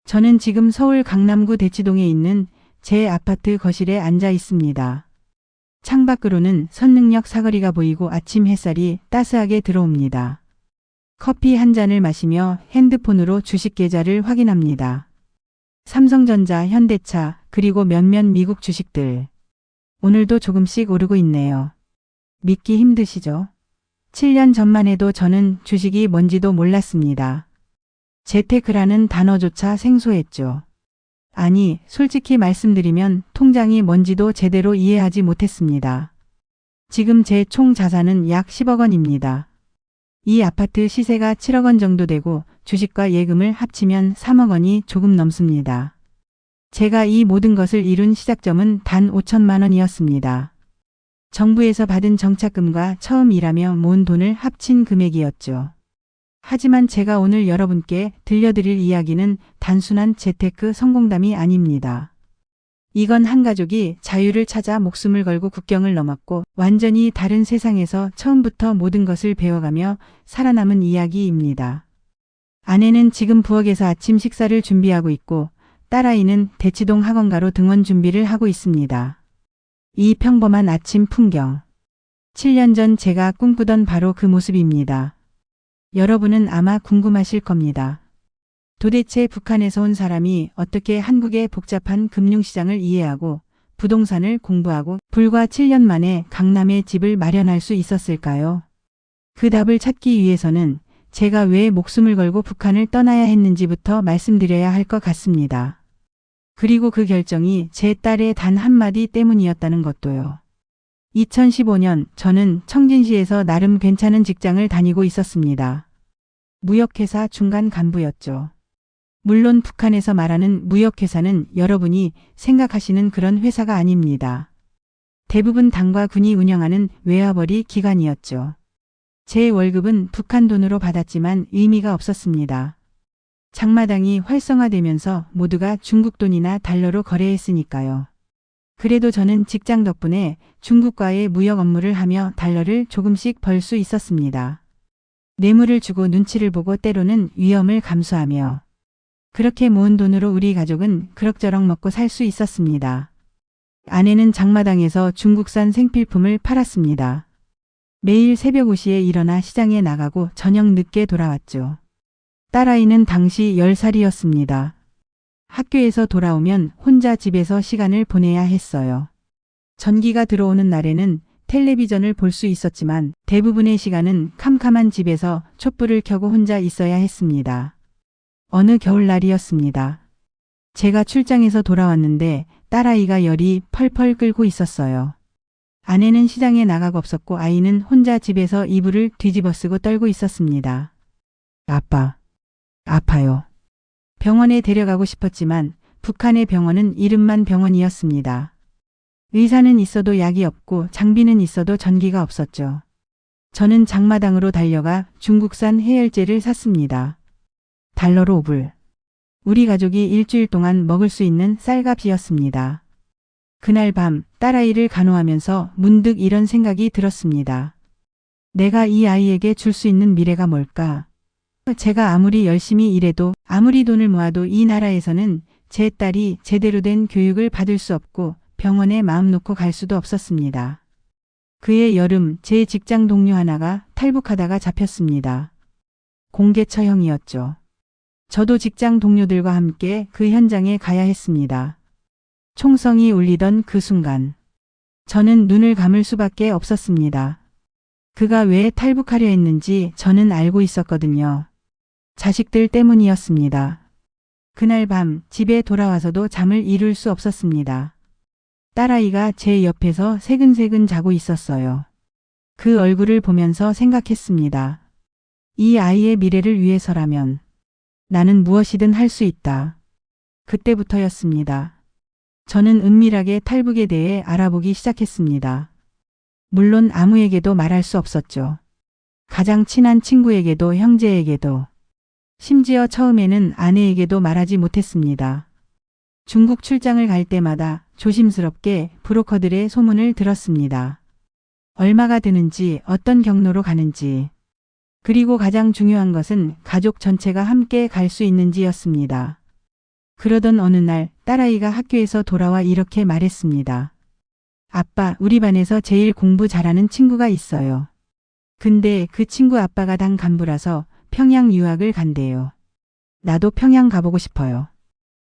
저는 지금 서울 강남구 대치동에 있는 제 아파트 거실에 앉아 있습니다. 창밖으로는 선릉역 사거리가 보이고 아침 햇살이 따스하게 들어옵니다. 커피 한 잔을 마시며 핸드폰으로 주식 계좌를 확인합니다. 삼성전자, 현대차, 그리고 몇몇 미국 주식들. 오늘도 조금씩 오르고 있네요. 믿기 힘드시죠? 7년 전만 해도 저는 주식이 뭔지도 몰랐습니다. 재테크라는 단어조차 생소했죠. 아니, 솔직히 말씀드리면 통장이 뭔지도 제대로 이해하지 못했습니다. 지금 제 총 자산은 약 10억 원입니다. 이 아파트 시세가 7억 원 정도 되고 주식과 예금을 합치면 3억 원이 조금 넘습니다. 제가 이 모든 것을 이룬 시작점은 단 5천만 원이었습니다. 정부에서 받은 정착금과 처음 일하며 모은 돈을 합친 금액이었죠. 하지만 제가 오늘 여러분께 들려드릴 이야기는 단순한 재테크 성공담이 아닙니다. 이건 한 가족이 자유를 찾아 목숨을 걸고 국경을 넘었고 완전히 다른 세상에서 처음부터 모든 것을 배워가며 살아남은 이야기입니다. 아내는 지금 부엌에서 아침 식사를 준비하고 있고 딸아이는 대치동 학원가로 등원 준비를 하고 있습니다. 이 평범한 아침 풍경. 7년 전 제가 꿈꾸던 바로 그 모습입니다. 여러분은 아마 궁금하실 겁니다. 도대체 북한에서 온 사람이 어떻게 한국의 복잡한 금융시장을 이해하고 부동산을 공부하고 불과 7년 만에 강남에 집을 마련할 수 있었을까요? 그 답을 찾기 위해서는 제가 왜 목숨을 걸고 북한을 떠나야 했는지부터 말씀드려야 할 것 같습니다. 그리고 그 결정이 제 딸의 단 한마디 때문이었다는 것도요. 2015년 저는 청진시에서 나름 괜찮은 직장을 다니고 있었습니다. 무역회사 중간 간부였죠. 물론 북한에서 말하는 무역회사는 여러분이 생각하시는 그런 회사가 아닙니다. 대부분 당과 군이 운영하는 외화벌이 기관이었죠. 제 월급은 북한 돈으로 받았지만 의미가 없었습니다. 장마당이 활성화되면서 모두가 중국 돈이나 달러로 거래했으니까요. 그래도 저는 직장 덕분에 중국과의 무역 업무를 하며 달러를 조금씩 벌 수 있었습니다. 뇌물을 주고 눈치를 보고 때로는 위험을 감수하며 그렇게 모은 돈으로 우리 가족은 그럭저럭 먹고 살 수 있었습니다. 아내는 장마당에서 중국산 생필품을 팔았습니다. 매일 새벽 5시에 일어나 시장에 나가고 저녁 늦게 돌아왔죠. 딸아이는 당시 10살이었습니다. 학교에서 돌아오면 혼자 집에서 시간을 보내야 했어요. 전기가 들어오는 날에는 텔레비전을 볼 수 있었지만 대부분의 시간은 캄캄한 집에서 촛불을 켜고 혼자 있어야 했습니다. 어느 겨울날이었습니다. 제가 출장에서 돌아왔는데 딸아이가 열이 펄펄 끓고 있었어요. 아내는 시장에 나가고 없었고 아이는 혼자 집에서 이불을 뒤집어 쓰고 떨고 있었습니다. 아빠, 아파요. 병원에 데려가고 싶었지만 북한의 병원은 이름만 병원이었습니다. 의사는 있어도 약이 없고 장비는 있어도 전기가 없었죠. 저는 장마당으로 달려가 중국산 해열제를 샀습니다. 달러로 5불. 우리 가족이 일주일 동안 먹을 수 있는 쌀값이었습니다. 그날 밤 딸아이를 간호하면서 문득 이런 생각이 들었습니다. 내가 이 아이에게 줄 수 있는 미래가 뭘까? 제가 아무리 열심히 일해도 아무리 돈을 모아도 이 나라에서는 제 딸이 제대로 된 교육을 받을 수 없고 병원에 마음 놓고 갈 수도 없었습니다. 그해 여름 제 직장 동료 하나가 탈북하다가 잡혔습니다. 공개 처형이었죠. 저도 직장 동료들과 함께 그 현장에 가야 했습니다. 총성이 울리던 그 순간 저는 눈을 감을 수밖에 없었습니다. 그가 왜 탈북하려 했는지 저는 알고 있었거든요. 자식들 때문이었습니다. 그날 밤 집에 돌아와서도 잠을 이룰 수 없었습니다. 딸아이가 제 옆에서 새근새근 자고 있었어요. 그 얼굴을 보면서 생각했습니다. 이 아이의 미래를 위해서라면 나는 무엇이든 할 수 있다. 그때부터였습니다. 저는 은밀하게 탈북에 대해 알아보기 시작했습니다. 물론 아무에게도 말할 수 없었죠. 가장 친한 친구에게도 형제에게도 심지어 처음에는 아내에게도 말하지 못했습니다. 중국 출장을 갈 때마다 조심스럽게 브로커들의 소문을 들었습니다. 얼마가 드는지 어떤 경로로 가는지 그리고 가장 중요한 것은 가족 전체가 함께 갈 수 있는지였습니다. 그러던 어느 날 딸아이가 학교에서 돌아와 이렇게 말했습니다. 아빠, 우리 반에서 제일 공부 잘하는 친구가 있어요. 근데 그 친구 아빠가 당 간부라서 평양 유학을 간대요. 나도 평양 가보고 싶어요.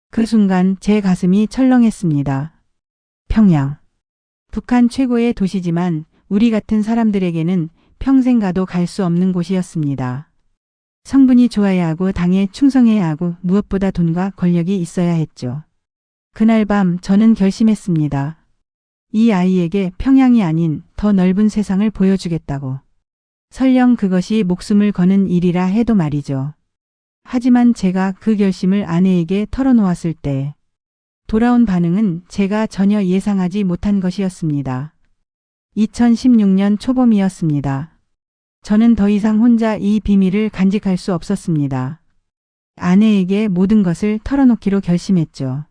그 순간 제 가슴이 철렁했습니다. 평양. 북한 최고의 도시지만 우리 같은 사람들에게는 평생 가도 갈 수 없는 곳이었습니다. 성분이 좋아야 하고 당에 충성해야 하고 무엇보다 돈과 권력이 있어야 했죠. 그날 밤 저는 결심했습니다. 이 아이에게 평양이 아닌 더 넓은 세상을 보여주겠다고. 설령 그것이 목숨을 거는 일이라 해도 말이죠. 하지만 제가 그 결심을 아내에게 털어놓았을 때 돌아온 반응은 제가 전혀 예상하지 못한 것이었습니다. 2016년 초봄이었습니다. 저는 더 이상 혼자 이 비밀을 간직할 수 없었습니다. 아내에게 모든 것을 털어놓기로 결심했죠.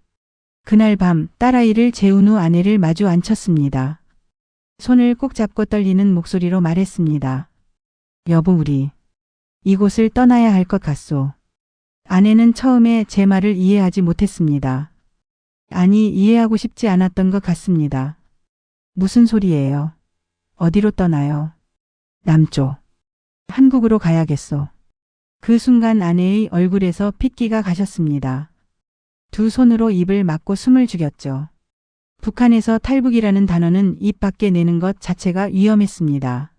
그날 밤 딸아이를 재운 후 아내를 마주 앉혔습니다. 손을 꼭 잡고 떨리는 목소리로 말했습니다. 여보, 우리 이곳을 떠나야 할 것 같소. 아내는 처음에 제 말을 이해하지 못했습니다. 아니, 이해하고 싶지 않았던 것 같습니다. 무슨 소리예요? 어디로 떠나요? 남쪽. 한국으로 가야겠소. 그 순간 아내의 얼굴에서 핏기가 가셨습니다. 두 손으로 입을 막고 숨을 죽였죠. 북한에서 탈북이라는 단어는 입 밖에 내는 것 자체가 위험했습니다.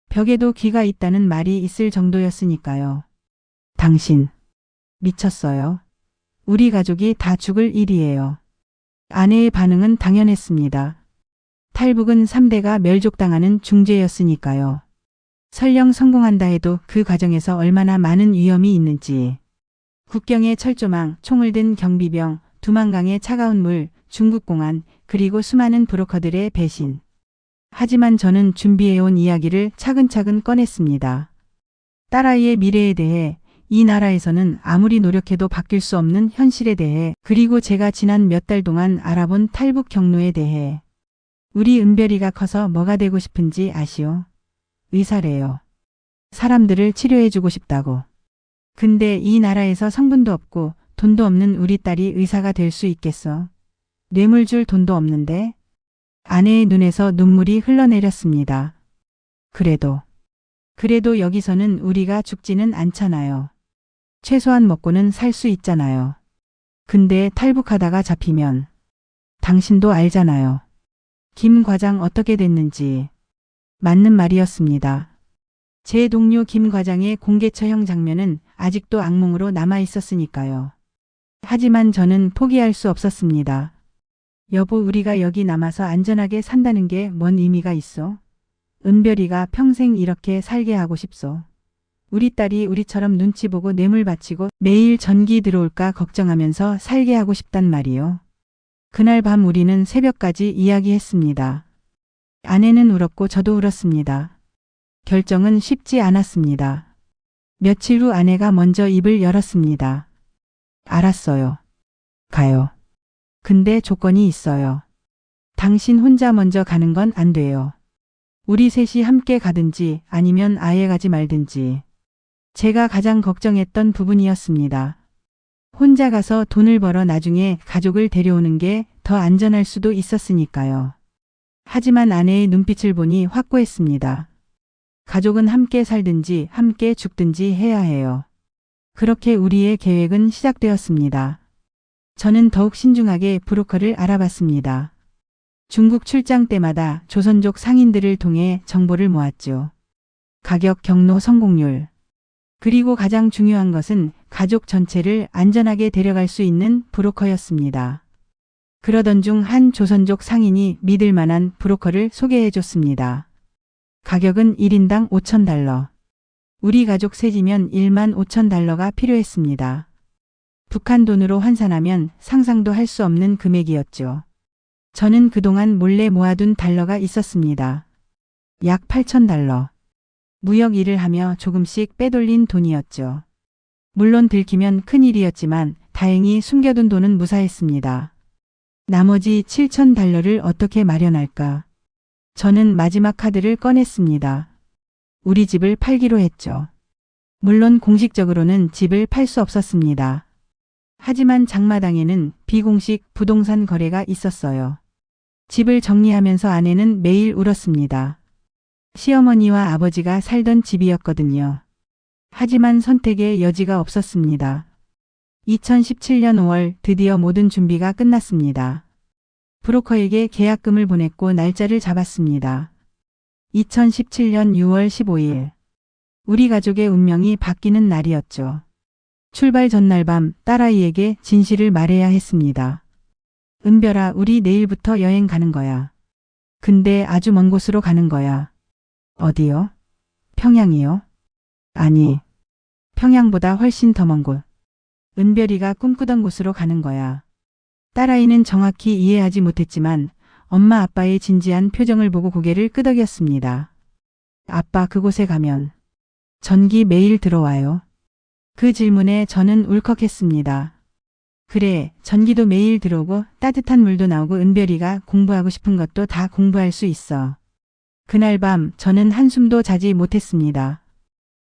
벽에도 귀가 있다는 말이 있을 정도였으니까요. 당신, 미쳤어요? 우리 가족이 다 죽을 일이에요. 아내의 반응은 당연했습니다. 탈북은 3대가 멸족당하는 중죄였으니까요. 설령 성공한다 해도 그 과정에서 얼마나 많은 위험이 있는지. 국경의 철조망, 총을 든 경비병, 두만강의 차가운 물, 중국공안, 그리고 수많은 브로커들의 배신. 하지만 저는 준비해온 이야기를 차근차근 꺼냈습니다. 딸아이의 미래에 대해, 이 나라에서는 아무리 노력해도 바뀔 수 없는 현실에 대해, 그리고 제가 지난 몇 달 동안 알아본 탈북 경로에 대해. 우리 은별이가 커서 뭐가 되고 싶은지 아시오? 의사래요. 사람들을 치료해주고 싶다고. 근데 이 나라에서 성분도 없고 돈도 없는 우리 딸이 의사가 될 수 있겠어? 뇌물 줄 돈도 없는데? 아내의 눈에서 눈물이 흘러내렸습니다. 그래도 여기서는 우리가 죽지는 않잖아요. 최소한 먹고는 살 수 있잖아요. 근데 탈북하다가 잡히면 당신도 알잖아요. 김 과장 어떻게 됐는지. 맞는 말이었습니다. 제 동료 김 과장의 공개 처형 장면은 아직도 악몽으로 남아 있었으니까요. 하지만 저는 포기할 수 없었습니다. 여보, 우리가 여기 남아서 안전하게 산다는 게 뭔 의미가 있어? 은별이가 평생 이렇게 살게 하고 싶소. 우리 딸이 우리처럼 눈치 보고 뇌물 바치고 매일 전기 들어올까 걱정하면서 살게 하고 싶단 말이요. 그날 밤 우리는 새벽까지 이야기했습니다. 아내는 울었고 저도 울었습니다. 결정은 쉽지 않았습니다. 며칠 후 아내가 먼저 입을 열었습니다. 알았어요. 가요. 근데 조건이 있어요. 당신 혼자 먼저 가는 건 안 돼요. 우리 셋이 함께 가든지 아니면 아예 가지 말든지. 제가 가장 걱정했던 부분이었습니다. 혼자 가서 돈을 벌어 나중에 가족을 데려오는 게 더 안전할 수도 있었으니까요. 하지만 아내의 눈빛을 보니 확고했습니다. 가족은 함께 살든지 함께 죽든지 해야 해요. 그렇게 우리의 계획은 시작되었습니다. 저는 더욱 신중하게 브로커를 알아봤습니다. 중국 출장 때마다 조선족 상인들을 통해 정보를 모았죠. 가격, 경로, 성공률. 그리고 가장 중요한 것은 가족 전체를 안전하게 데려갈 수 있는 브로커였습니다. 그러던 중 한 조선족 상인이 믿을 만한 브로커를 소개해 줬습니다. 가격은 1인당 5,000달러. 우리 가족 셋이면 1만 5천 달러가 필요했습니다. 북한 돈으로 환산하면 상상도 할 수 없는 금액이었죠. 저는 그동안 몰래 모아둔 달러가 있었습니다. 약 8,000달러. 무역 일을 하며 조금씩 빼돌린 돈이었죠. 물론 들키면 큰일이었지만 다행히 숨겨둔 돈은 무사했습니다. 나머지 7,000달러를 어떻게 마련할까? 저는 마지막 카드를 꺼냈습니다. 우리 집을 팔기로 했죠. 물론 공식적으로는 집을 팔 수 없었습니다. 하지만 장마당에는 비공식 부동산 거래가 있었어요. 집을 정리하면서 아내는 매일 울었습니다. 시어머니와 아버지가 살던 집이었거든요. 하지만 선택의 여지가 없었습니다. 2017년 5월 드디어 모든 준비가 끝났습니다. 브로커에게 계약금을 보냈고 날짜를 잡았습니다. 2017년 6월 15일. 우리 가족의 운명이 바뀌는 날이었죠. 출발 전날 밤 딸아이에게 진실을 말해야 했습니다. 은별아, 우리 내일부터 여행 가는 거야. 근데 아주 먼 곳으로 가는 거야. 어디요? 평양이요? 아니, 평양보다 훨씬 더 먼 곳. 은별이가 꿈꾸던 곳으로 가는 거야. 딸아이는 정확히 이해하지 못했지만 엄마 아빠의 진지한 표정을 보고 고개를 끄덕였습니다. 아빠, 그곳에 가면 전기 매일 들어와요? 그 질문에 저는 울컥했습니다. 그래, 전기도 매일 들어오고 따뜻한 물도 나오고 은별이가 공부하고 싶은 것도 다 공부할 수 있어. 그날 밤 저는 한숨도 자지 못했습니다.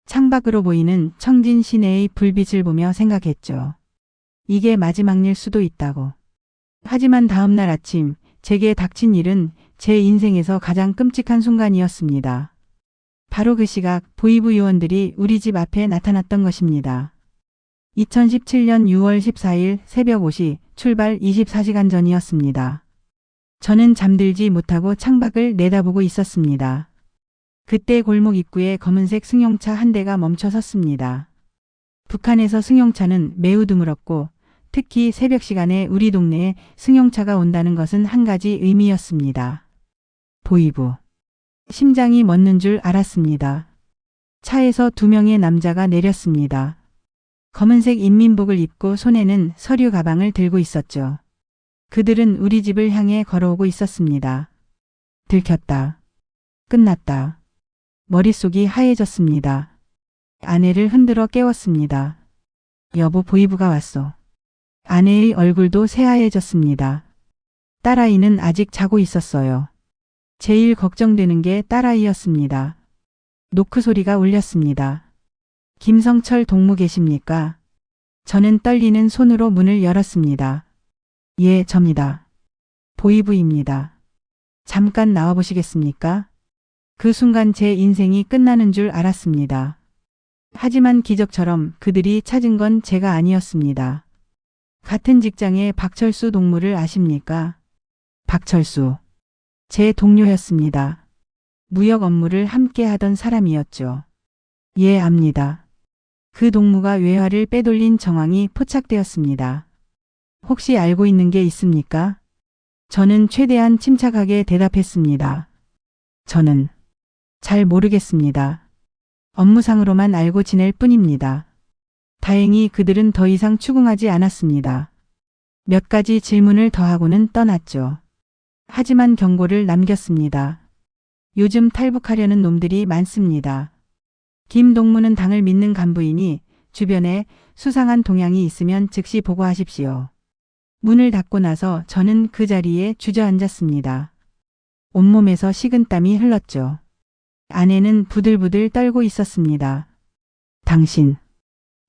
창밖으로 보이는 청진 시내의 불빛을 보며 생각했죠. 이게 마지막 일 수도 있다고. 하지만 다음날 아침 제게 닥친 일은 제 인생에서 가장 끔찍한 순간이었습니다. 바로 그 시각 보이부 요원들이 우리 집 앞에 나타났던 것입니다. 2017년 6월 14일 새벽 5시 출발 24시간 전이었습니다. 저는 잠들지 못하고 창밖을 내다보고 있었습니다. 그때 골목 입구에 검은색 승용차 한 대가 멈춰 섰습니다. 북한에서 승용차는 매우 드물었고 특히 새벽 시간에 우리 동네에 승용차가 온다는 것은 한 가지 의미였습니다. 보이부. 심장이 멎는 줄 알았습니다. 차에서 2명의 남자가 내렸습니다. 검은색 인민복을 입고 손에는 서류 가방을 들고 있었죠. 그들은 우리 집을 향해 걸어오고 있었습니다. 들켰다. 끝났다. 머릿속이 하얘졌습니다. 아내를 흔들어 깨웠습니다. 여보, 보이부가 왔어. 아내의 얼굴도 새하얘졌습니다. 딸아이는 아직 자고 있었어요. 제일 걱정되는 게 딸아이였습니다. 노크 소리가 울렸습니다. 김성철 동무 계십니까? 저는 떨리는 손으로 문을 열었습니다. 예, 접니다. 보이부입니다. 잠깐 나와보시겠습니까? 그 순간 제 인생이 끝나는 줄 알았습니다. 하지만 기적처럼 그들이 찾은 건 제가 아니었습니다. 같은 직장의 박철수 동무를 아십니까? 박철수. 제 동료였습니다. 무역 업무를 함께 하던 사람이었죠. 예, 압니다. 그 동무가 외화를 빼돌린 정황이 포착되었습니다. 혹시 알고 있는 게 있습니까? 저는 최대한 침착하게 대답했습니다. 저는 잘 모르겠습니다. 업무상으로만 알고 지낼 뿐입니다. 다행히 그들은 더 이상 추궁하지 않았습니다. 몇 가지 질문을 더하고는 떠났죠. 하지만 경고를 남겼습니다. 요즘 탈북하려는 놈들이 많습니다. 김 동무는 당을 믿는 간부이니 주변에 수상한 동향이 있으면 즉시 보고하십시오. 문을 닫고 나서 저는 그 자리에 주저앉았습니다. 온몸에서 식은땀이 흘렀죠. 아내는 부들부들 떨고 있었습니다. 당신,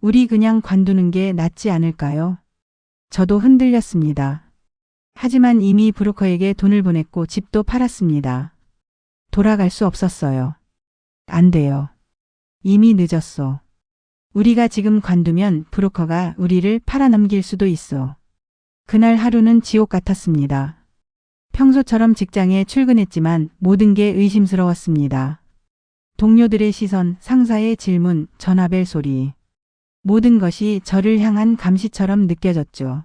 우리 그냥 관두는 게 낫지 않을까요? 저도 흔들렸습니다. 하지만 이미 브로커에게 돈을 보냈고 집도 팔았습니다. 돌아갈 수 없었어요. 안 돼요. 이미 늦었어. 우리가 지금 관두면 브로커가 우리를 팔아넘길 수도 있어. 그날 하루는 지옥 같았습니다. 평소처럼 직장에 출근했지만 모든 게 의심스러웠습니다. 동료들의 시선, 상사의 질문, 전화벨 소리. 모든 것이 저를 향한 감시처럼 느껴졌죠.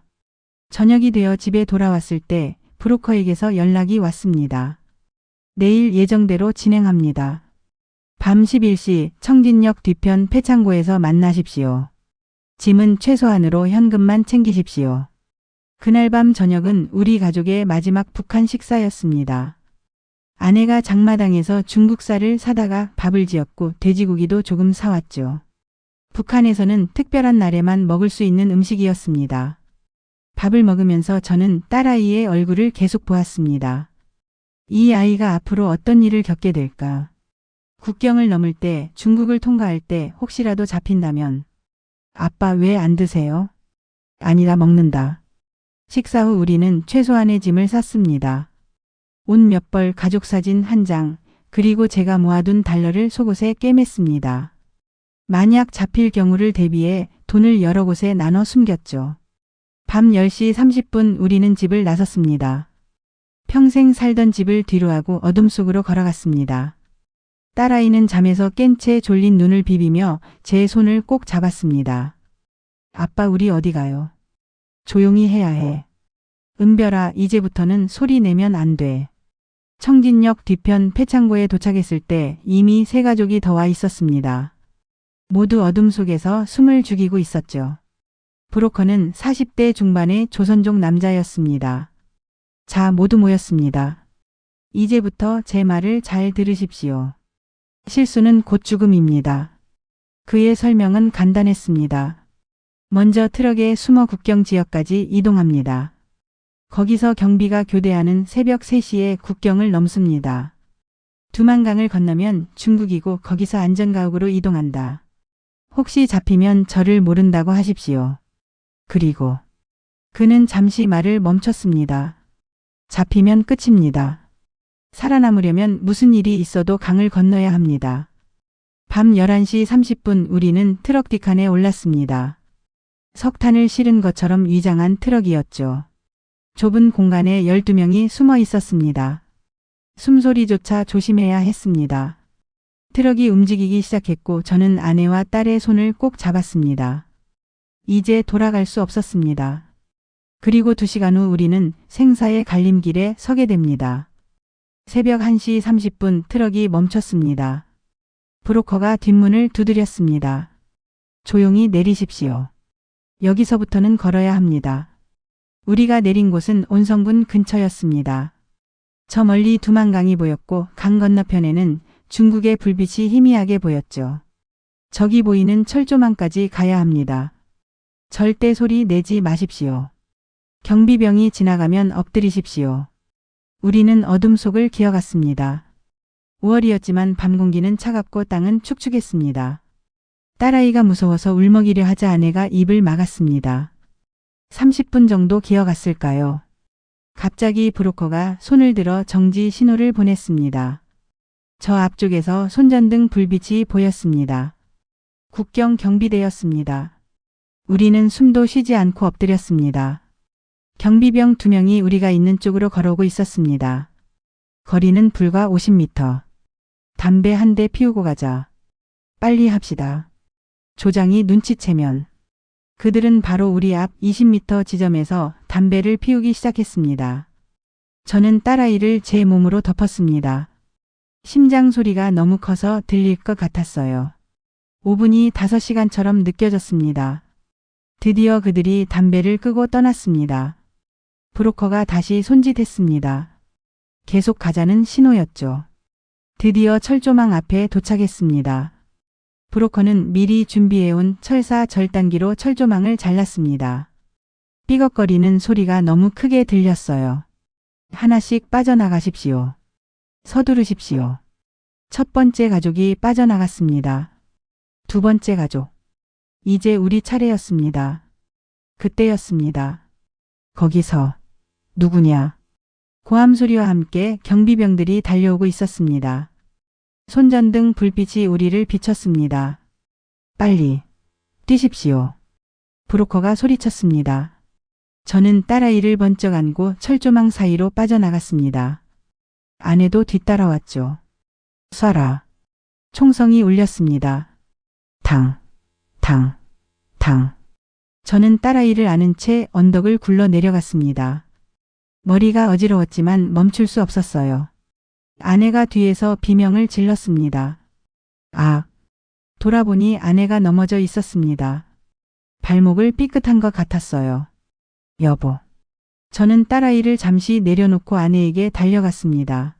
저녁이 되어 집에 돌아왔을 때 브로커에게서 연락이 왔습니다. 내일 예정대로 진행합니다. 밤 11시 청진역 뒤편 폐창고에서 만나십시오. 짐은 최소한으로 현금만 챙기십시오. 그날 밤 저녁은 우리 가족의 마지막 북한 식사였습니다. 아내가 장마당에서 중국쌀을 사다가 밥을 지었고 돼지고기도 조금 사왔죠. 북한에서는 특별한 날에만 먹을 수 있는 음식이었습니다. 밥을 먹으면서 저는 딸아이의 얼굴을 계속 보았습니다. 이 아이가 앞으로 어떤 일을 겪게 될까? 국경을 넘을 때, 중국을 통과할 때 혹시라도 잡힌다면 아빠 왜 안 드세요? 아니다, 먹는다. 식사 후 우리는 최소한의 짐을 쌌습니다. 옷 몇 벌, 가족사진 한 장, 그리고 제가 모아둔 달러를 속옷에 꿰맸습니다. 만약 잡힐 경우를 대비해 돈을 여러 곳에 나눠 숨겼죠. 밤 10시 30분 우리는 집을 나섰습니다. 평생 살던 집을 뒤로하고 어둠 속으로 걸어갔습니다. 딸아이는 잠에서 깬 채 졸린 눈을 비비며 제 손을 꼭 잡았습니다. 아빠, 우리 어디 가요? 조용히 해야 해. 은별아, 이제부터는 소리 내면 안 돼. 청진역 뒤편 폐창고에 도착했을 때 이미 세 가족이 더 와 있었습니다. 모두 어둠 속에서 숨을 죽이고 있었죠. 브로커는 40대 중반의 조선족 남자였습니다. 자, 모두 모였습니다. 이제부터 제 말을 잘 들으십시오. 실수는 곧 죽음입니다. 그의 설명은 간단했습니다. 먼저 트럭에 숨어 국경 지역까지 이동합니다. 거기서 경비가 교대하는 새벽 3시에 국경을 넘습니다. 두만강을 건너면 중국이고 거기서 안전가옥으로 이동한다. 혹시 잡히면 저를 모른다고 하십시오. 그리고 그는 잠시 말을 멈췄습니다. 잡히면 끝입니다. 살아남으려면 무슨 일이 있어도 강을 건너야 합니다. 밤 11시 30분 우리는 트럭 뒷칸에 올랐습니다. 석탄을 실은 것처럼 위장한 트럭이었죠. 좁은 공간에 12명이 숨어 있었습니다. 숨소리조차 조심해야 했습니다. 트럭이 움직이기 시작했고 저는 아내와 딸의 손을 꼭 잡았습니다. 이제 돌아갈 수 없었습니다. 그리고 2시간 후 우리는 생사의 갈림길에 서게 됩니다. 새벽 1시 30분 트럭이 멈췄습니다. 브로커가 뒷문을 두드렸습니다. 조용히 내리십시오. 여기서부터는 걸어야 합니다. 우리가 내린 곳은 온성군 근처였습니다. 저 멀리 두만강이 보였고 강 건너편에는 중국의 불빛이 희미하게 보였죠. 저기 보이는 철조망까지 가야 합니다. 절대 소리 내지 마십시오. 경비병이 지나가면 엎드리십시오. 우리는 어둠 속을 기어갔습니다. 5월이었지만 밤 공기는 차갑고 땅은 축축했습니다. 딸아이가 무서워서 울먹이려 하자 아내가 입을 막았습니다. 30분 정도 기어갔을까요? 갑자기 브로커가 손을 들어 정지 신호를 보냈습니다. 저 앞쪽에서 손전등 불빛이 보였습니다. 국경 경비대였습니다. 우리는 숨도 쉬지 않고 엎드렸습니다. 경비병 2명이 우리가 있는 쪽으로 걸어오고 있었습니다. 거리는 불과 50m. 담배 한 대 피우고 가자. 빨리 합시다. 조장이 눈치채면. 그들은 바로 우리 앞 20m 지점에서 담배를 피우기 시작했습니다. 저는 딸아이를 제 몸으로 덮었습니다. 심장 소리가 너무 커서 들릴 것 같았어요. 5분이 5시간처럼 느껴졌습니다. 드디어 그들이 담배를 끄고 떠났습니다. 브로커가 다시 손짓했습니다. 계속 가자는 신호였죠. 드디어 철조망 앞에 도착했습니다. 브로커는 미리 준비해온 철사 절단기로 철조망을 잘랐습니다. 삐걱거리는 소리가 너무 크게 들렸어요. 하나씩 빠져나가십시오. 서두르십시오. 첫 번째 가족이 빠져나갔습니다. 두 번째 가족. 이제 우리 차례였습니다. 그때였습니다. 거기서 누구냐? 고함 소리와 함께 경비병들이 달려오고 있었습니다. 손전등 불빛이 우리를 비췄습니다. 빨리 뛰십시오. 브로커가 소리쳤습니다. 저는 딸아이를 번쩍 안고 철조망 사이로 빠져나갔습니다. 아내도 뒤따라왔죠. 쏴라. 총성이 울렸습니다. 당, 당, 당. 저는 딸아이를 안은 채 언덕을 굴러 내려갔습니다. 머리가 어지러웠지만 멈출 수 없었어요. 아내가 뒤에서 비명을 질렀습니다. 아! 돌아보니 아내가 넘어져 있었습니다. 발목을 삐끗한 것 같았어요. 여보. 저는 딸아이를 잠시 내려놓고 아내에게 달려갔습니다.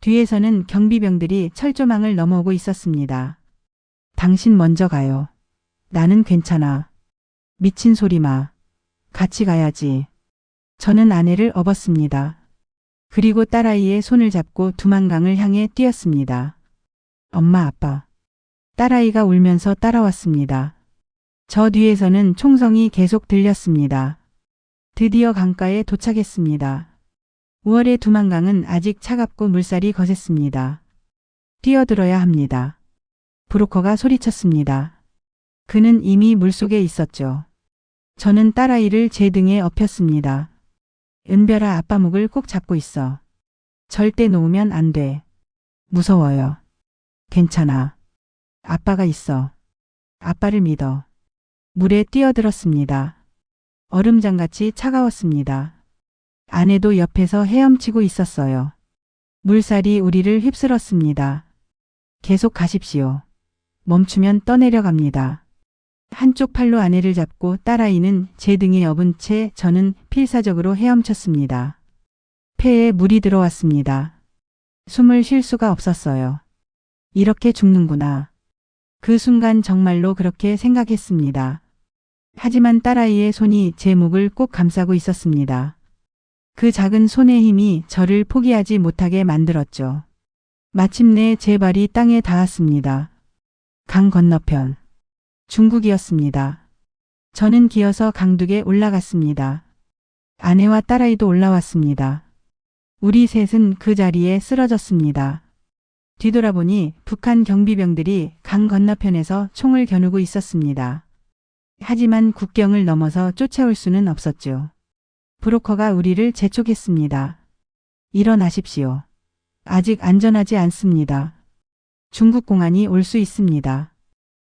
뒤에서는 경비병들이 철조망을 넘어오고 있었습니다. 당신 먼저 가요. 나는 괜찮아. 미친 소리 마. 같이 가야지. 저는 아내를 업었습니다. 그리고 딸아이의 손을 잡고 두만강을 향해 뛰었습니다. 엄마, 아빠. 딸아이가 울면서 따라왔습니다. 저 뒤에서는 총성이 계속 들렸습니다. 드디어 강가에 도착했습니다. 5월의 두만강은 아직 차갑고 물살이 거셌습니다. 뛰어들어야 합니다. 브로커가 소리쳤습니다. 그는 이미 물속에 있었죠. 저는 딸아이를 제 등에 업혔습니다. 은별아, 아빠 목을 꼭 잡고 있어. 절대 놓으면 안 돼. 무서워요. 괜찮아. 아빠가 있어. 아빠를 믿어. 물에 뛰어들었습니다. 얼음장같이 차가웠습니다. 아내도 옆에서 헤엄치고 있었어요. 물살이 우리를 휩쓸었습니다. 계속 가십시오. 멈추면 떠내려갑니다. 한쪽 팔로 아내를 잡고 딸아이는 제 등에 업은 채 저는 필사적으로 헤엄쳤습니다. 폐에 물이 들어왔습니다. 숨을 쉴 수가 없었어요. 이렇게 죽는구나. 그 순간 정말로 그렇게 생각했습니다. 하지만 딸아이의 손이 제 목을 꼭 감싸고 있었습니다. 그 작은 손의 힘이 저를 포기하지 못하게 만들었죠. 마침내 제 발이 땅에 닿았습니다. 강 건너편. 중국이었습니다. 저는 기어서 강둑에 올라갔습니다. 아내와 딸아이도 올라왔습니다. 우리 셋은 그 자리에 쓰러졌습니다. 뒤돌아보니 북한 경비병들이 강 건너편에서 총을 겨누고 있었습니다. 하지만 국경을 넘어서 쫓아올 수는 없었죠. 브로커가 우리를 재촉했습니다. 일어나십시오. 아직 안전하지 않습니다. 중국 공안이 올 수 있습니다.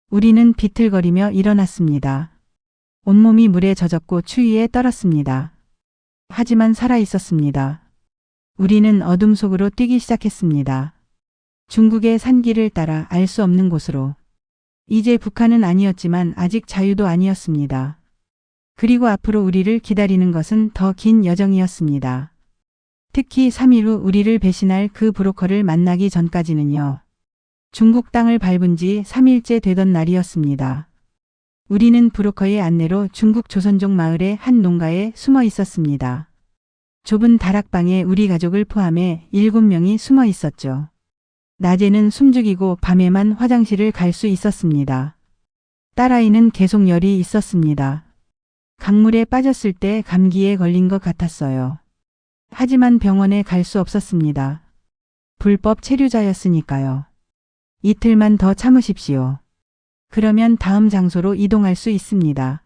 우리는 비틀거리며 일어났습니다. 온몸이 물에 젖었고 추위에 떨었습니다. 하지만 살아 있었습니다. 우리는 어둠 속으로 뛰기 시작했습니다. 중국의 산길을 따라 알 수 없는 곳으로. 이제 북한은 아니었지만 아직 자유도 아니었습니다. 그리고 앞으로 우리를 기다리는 것은 더 긴 여정이었습니다. 특히 3일 후 우리를 배신할 그 브로커를 만나기 전까지는요. 중국 땅을 밟은 지 3일째 되던 날이었습니다. 우리는 브로커의 안내로 중국 조선족 마을의 한 농가에 숨어 있었습니다. 좁은 다락방에 우리 가족을 포함해 7명이 숨어 있었죠. 낮에는 숨죽이고 밤에만 화장실을 갈 수 있었습니다. 딸아이는 계속 열이 있었습니다. 강물에 빠졌을 때 감기에 걸린 것 같았어요. 하지만 병원에 갈 수 없었습니다. 불법 체류자였으니까요. 이틀만 더 참으십시오. 그러면 다음 장소로 이동할 수 있습니다.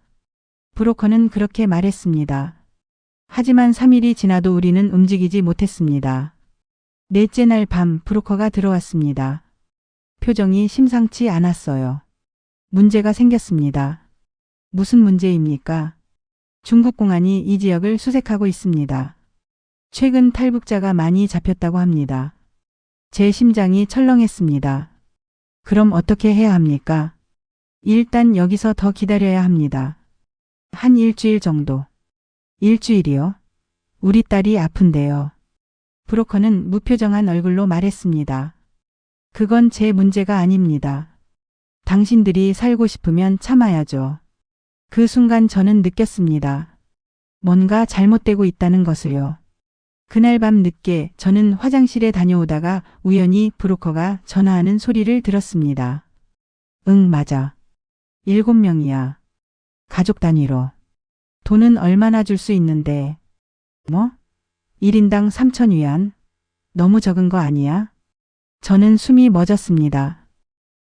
브로커는 그렇게 말했습니다. 하지만 3일이 지나도 우리는 움직이지 못했습니다. 넷째 날 밤 브로커가 들어왔습니다. 표정이 심상치 않았어요. 문제가 생겼습니다. 무슨 문제입니까? 중국 공안이 이 지역을 수색하고 있습니다. 최근 탈북자가 많이 잡혔다고 합니다. 제 심장이 철렁했습니다. 그럼 어떻게 해야 합니까? 일단 여기서 더 기다려야 합니다. 한 일주일 정도. 일주일이요? 우리 딸이 아픈데요. 브로커는 무표정한 얼굴로 말했습니다. 그건 제 문제가 아닙니다. 당신들이 살고 싶으면 참아야죠. 그 순간 저는 느꼈습니다. 뭔가 잘못되고 있다는 것을요. 그날 밤 늦게 저는 화장실에 다녀오다가 우연히 브로커가 전화하는 소리를 들었습니다. 응, 맞아. 7명이야. 가족 단위로. 돈은 얼마나 줄 수 있는데. 뭐? 1인당 3,000위안? 너무 적은 거 아니야? 저는 숨이 멎었습니다.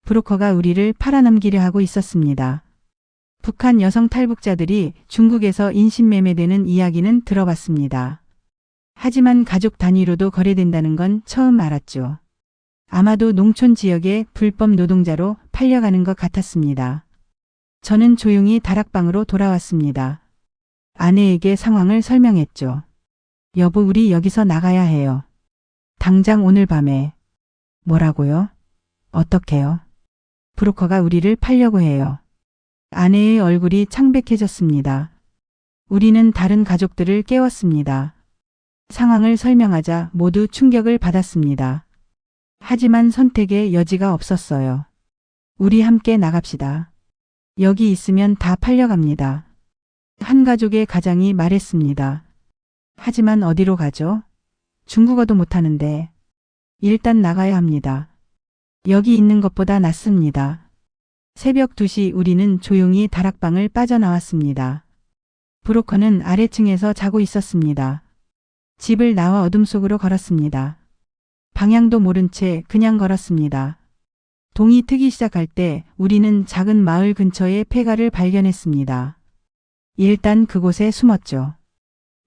브로커가 우리를 팔아넘기려 하고 있었습니다. 북한 여성 탈북자들이 중국에서 인신매매되는 이야기는 들어봤습니다. 하지만 가족 단위로도 거래된다는 건 처음 알았죠. 아마도 농촌 지역의 불법 노동자로 팔려가는 것 같았습니다. 저는 조용히 다락방으로 돌아왔습니다. 아내에게 상황을 설명했죠. 여보, 우리 여기서 나가야 해요. 당장 오늘 밤에. 뭐라고요? 어떻게요? 브로커가 우리를 팔려고 해요. 아내의 얼굴이 창백해졌습니다. 우리는 다른 가족들을 깨웠습니다. 상황을 설명하자 모두 충격을 받았습니다. 하지만 선택의 여지가 없었어요. 우리 함께 나갑시다. 여기 있으면 다 팔려갑니다. 한 가족의 가장이 말했습니다. 하지만 어디로 가죠? 중국어도 못하는데. 일단 나가야 합니다. 여기 있는 것보다 낫습니다. 새벽 2시 우리는 조용히 다락방을 빠져나왔습니다. 브로커는 아래층에서 자고 있었습니다. 집을 나와 어둠 속으로 걸었습니다. 방향도 모른 채 그냥 걸었습니다. 동이 트기 시작할 때 우리는 작은 마을 근처에 폐가를 발견했습니다. 일단 그곳에 숨었죠.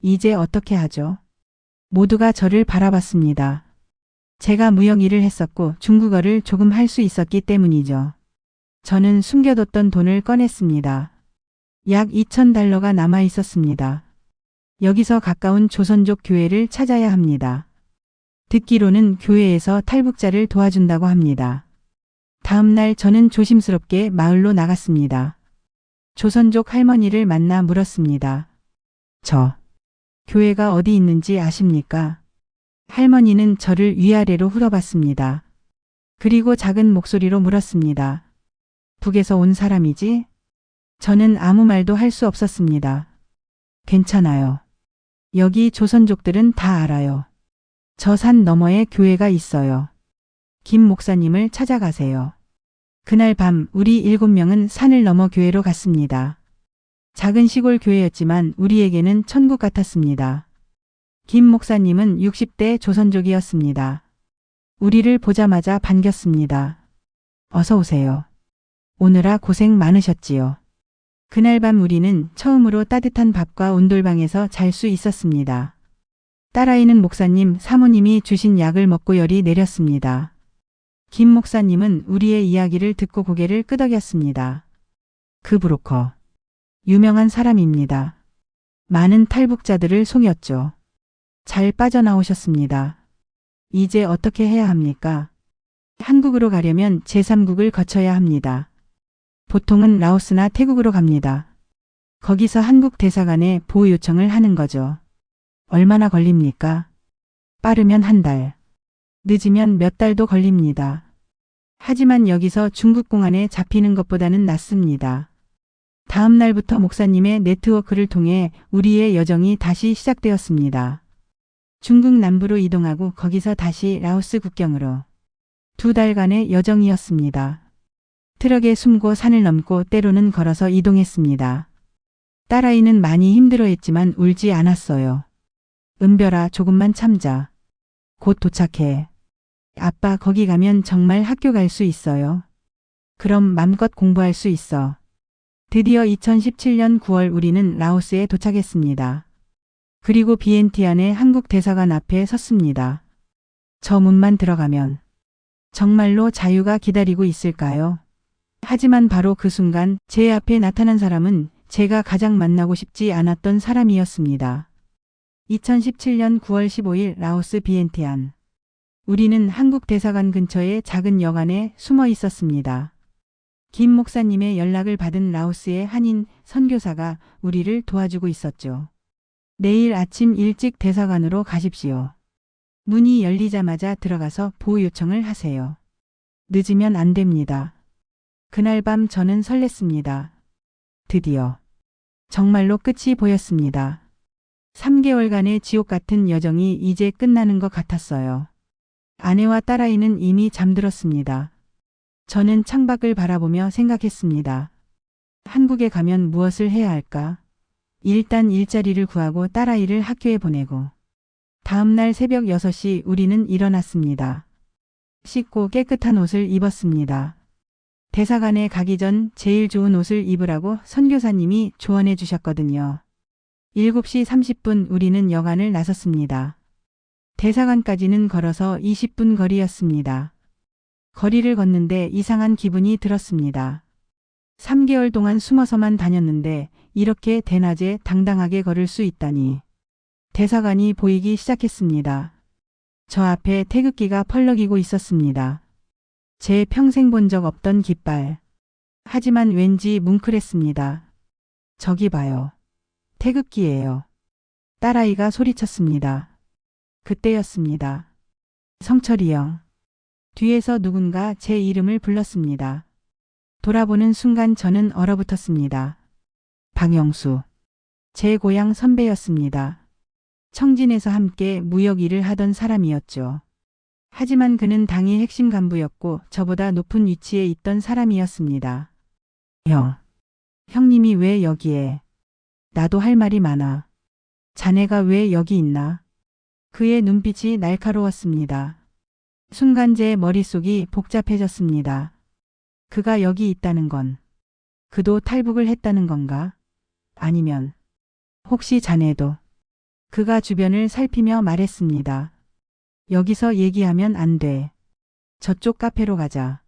이제 어떻게 하죠? 모두가 저를 바라봤습니다. 제가 무역 일을 했었고 중국어를 조금 할 수 있었기 때문이죠. 저는 숨겨뒀던 돈을 꺼냈습니다. 약 2,000달러가 남아 있었습니다. 여기서 가까운 조선족 교회를 찾아야 합니다. 듣기로는 교회에서 탈북자를 도와준다고 합니다. 다음 날 저는 조심스럽게 마을로 나갔습니다. 조선족 할머니를 만나 물었습니다. 저 교회가 어디 있는지 아십니까? 할머니는 저를 위아래로 흘러봤습니다. 그리고 작은 목소리로 물었습니다. 북에서 온 사람이지? 저는 아무 말도 할 수 없었습니다. 괜찮아요. 여기 조선족들은 다 알아요. 저 산 너머에 교회가 있어요. 김 목사님을 찾아가세요. 그날 밤 우리 7명은 산을 넘어 교회로 갔습니다. 작은 시골 교회였지만 우리에게는 천국 같았습니다. 김 목사님은 60대 조선족이었습니다. 우리를 보자마자 반겼습니다. 어서 오세요. 오느라 고생 많으셨지요. 그날 밤 우리는 처음으로 따뜻한 밥과 온돌방에서 잘 수 있었습니다. 딸아이는 목사님, 사모님이 주신 약을 먹고 열이 내렸습니다. 김 목사님은 우리의 이야기를 듣고 고개를 끄덕였습니다. 그 브로커. 유명한 사람입니다. 많은 탈북자들을 속였죠. 잘 빠져나오셨습니다. 이제 어떻게 해야 합니까? 한국으로 가려면 제3국을 거쳐야 합니다. 보통은 라오스나 태국으로 갑니다. 거기서 한국 대사관에 보호 요청을 하는 거죠. 얼마나 걸립니까? 빠르면 한 달. 늦으면 몇 달도 걸립니다. 하지만 여기서 중국 공안에 잡히는 것보다는 낫습니다. 다음 날부터 목사님의 네트워크를 통해 우리의 여정이 다시 시작되었습니다. 중국 남부로 이동하고 거기서 다시 라오스 국경으로. 2달간의 여정이었습니다. 트럭에 숨고 산을 넘고 때로는 걸어서 이동했습니다. 딸아이는 많이 힘들어했지만 울지 않았어요. 은별아, 조금만 참자. 곧 도착해. 아빠, 거기 가면 정말 학교 갈 수 있어요. 그럼 맘껏 공부할 수 있어. 드디어 2017년 9월 우리는 라오스에 도착했습니다. 그리고 비엔티안의 한국 대사관 앞에 섰습니다. 저 문만 들어가면 정말로 자유가 기다리고 있을까요? 하지만 바로 그 순간 제 앞에 나타난 사람은 제가 가장 만나고 싶지 않았던 사람이었습니다. 2017년 9월 15일 라오스 비엔티안. 우리는 한국 대사관 근처의 작은 여관에 숨어 있었습니다. 김 목사님의 연락을 받은 라오스의 한인 선교사가 우리를 도와주고 있었죠. 내일 아침 일찍 대사관으로 가십시오. 문이 열리자마자 들어가서 보호 요청을 하세요. 늦으면 안 됩니다. 그날 밤 저는 설렜습니다. 드디어. 정말로 끝이 보였습니다. 3개월간의 지옥 같은 여정이 이제 끝나는 것 같았어요. 아내와 딸아이는 이미 잠들었습니다. 저는 창밖을 바라보며 생각했습니다. 한국에 가면 무엇을 해야 할까? 일단 일자리를 구하고 딸아이를 학교에 보내고. 다음 날 새벽 6시 우리는 일어났습니다. 씻고 깨끗한 옷을 입었습니다. 대사관에 가기 전 제일 좋은 옷을 입으라고 선교사님이 조언해 주셨거든요. 7시 30분 우리는 여관을 나섰습니다. 대사관까지는 걸어서 20분 거리였습니다. 거리를 걷는데 이상한 기분이 들었습니다. 3개월 동안 숨어서만 다녔는데 이렇게 대낮에 당당하게 걸을 수 있다니. 대사관이 보이기 시작했습니다. 저 앞에 태극기가 펄럭이고 있었습니다. 제 평생 본 적 없던 깃발. 하지만 왠지 뭉클했습니다. 저기 봐요. 태극기예요. 딸아이가 소리쳤습니다. 그때였습니다. 성철이 형. 뒤에서 누군가 제 이름을 불렀습니다. 돌아보는 순간 저는 얼어붙었습니다. 박영수. 제 고향 선배였습니다. 청진에서 함께 무역 일을 하던 사람이었죠. 하지만 그는 당의 핵심 간부였고 저보다 높은 위치에 있던 사람이었습니다. 형, 형님이 왜 여기에? 나도 할 말이 많아. 자네가 왜 여기 있나? 그의 눈빛이 날카로웠습니다. 순간 제 머릿속이 복잡해졌습니다. 그가 여기 있다는 건 그도 탈북을 했다는 건가? 아니면 혹시 자네도? 그가 주변을 살피며 말했습니다. 여기서 얘기하면 안 돼. 저쪽 카페로 가자.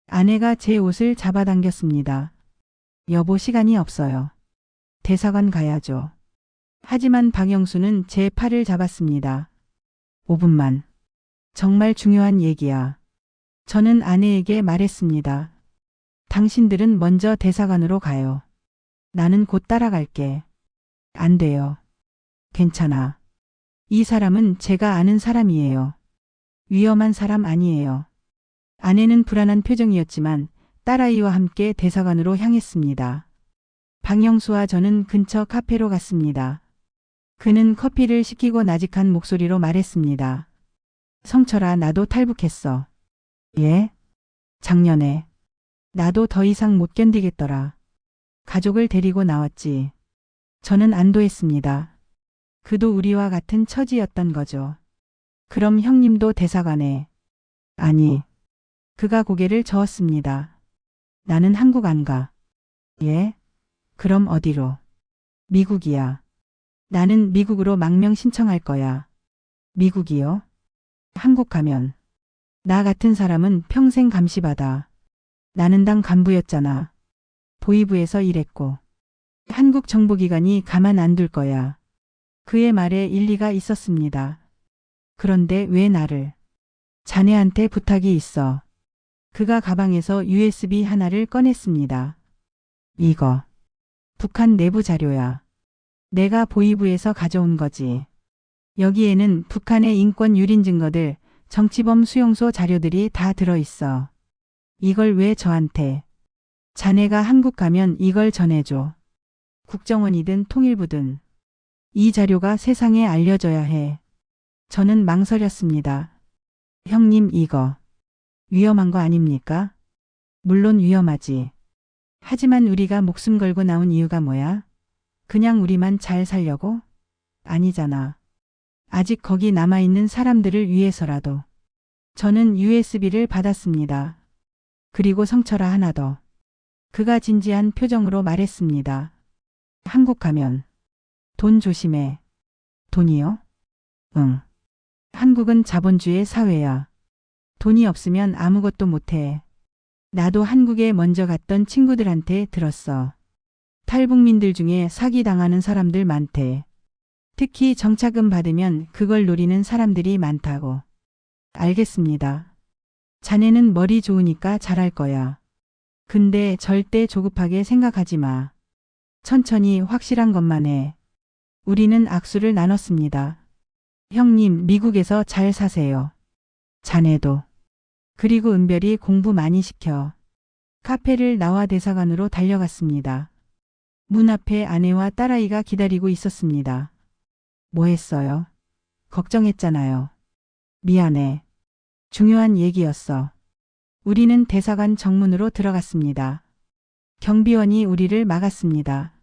아내가 제 옷을 잡아당겼습니다. 여보, 시간이 없어요. 대사관 가야죠. 하지만 박영수는 제 팔을 잡았습니다. 5분만. 정말 중요한 얘기야. 저는 아내에게 말했습니다. 당신들은 먼저 대사관으로 가요. 나는 곧 따라갈게. 안 돼요. 괜찮아. 이 사람은 제가 아는 사람이에요. 위험한 사람 아니에요. 아내는 불안한 표정이었지만 딸아이와 함께 대사관으로 향했습니다. 박영수와 저는 근처 카페로 갔습니다. 그는 커피를 시키고 나직한 목소리로 말했습니다. 성철아, 나도 탈북했어. 예? 작년에. 나도 더 이상 못 견디겠더라. 가족을 데리고 나왔지. 저는 안도했습니다. 그도 우리와 같은 처지였던 거죠. 그럼 형님도 대사관에. 아니. 그가 고개를 저었습니다. 나는 한국 안 가. 예? 그럼 어디로? 미국이야. 나는 미국으로 망명 신청할 거야. 미국이요? 한국 가면 나 같은 사람은 평생 감시받아. 나는 당 간부였잖아. 보위부에서 일했고. 한국 정보기관이 가만 안 둘 거야. 그의 말에 일리가 있었습니다. 그런데 왜 나를? 자네한테 부탁이 있어. 그가 가방에서 USB 하나를 꺼냈습니다. 이거 북한 내부 자료야. 내가 보위부에서 가져온 거지. 여기에는 북한의 인권 유린 증거들, 정치범 수용소 자료들이 다 들어있어. 이걸 왜 저한테? 자네가 한국 가면 이걸 전해줘. 국정원이든 통일부든. 이 자료가 세상에 알려져야 해. 저는 망설였습니다. 형님, 이거 위험한 거 아닙니까? 물론 위험하지. 하지만 우리가 목숨 걸고 나온 이유가 뭐야? 그냥 우리만 잘 살려고? 아니잖아. 아직 거기 남아있는 사람들을 위해서라도. 저는 USB를 받았습니다. 그리고 성철아, 하나 더. 그가 진지한 표정으로 말했습니다. 한국 가면 돈 조심해. 돈이요? 응. 한국은 자본주의 사회야. 돈이 없으면 아무것도 못해. 나도 한국에 먼저 갔던 친구들한테 들었어. 탈북민들 중에 사기당하는 사람들 많대. 특히 정착금 받으면 그걸 노리는 사람들이 많다고. 알겠습니다. 자네는 머리 좋으니까 잘할 거야. 근데 절대 조급하게 생각하지 마. 천천히 확실한 것만 해. 우리는 악수를 나눴습니다. 형님, 미국에서 잘 사세요. 자네도. 그리고 은별이 공부 많이 시켜. 카페를 나와 대사관으로 달려갔습니다. 문 앞에 아내와 딸아이가 기다리고 있었습니다. 뭐 했어요? 걱정했잖아요. 미안해. 중요한 얘기였어. 우리는 대사관 정문으로 들어갔습니다. 경비원이 우리를 막았습니다.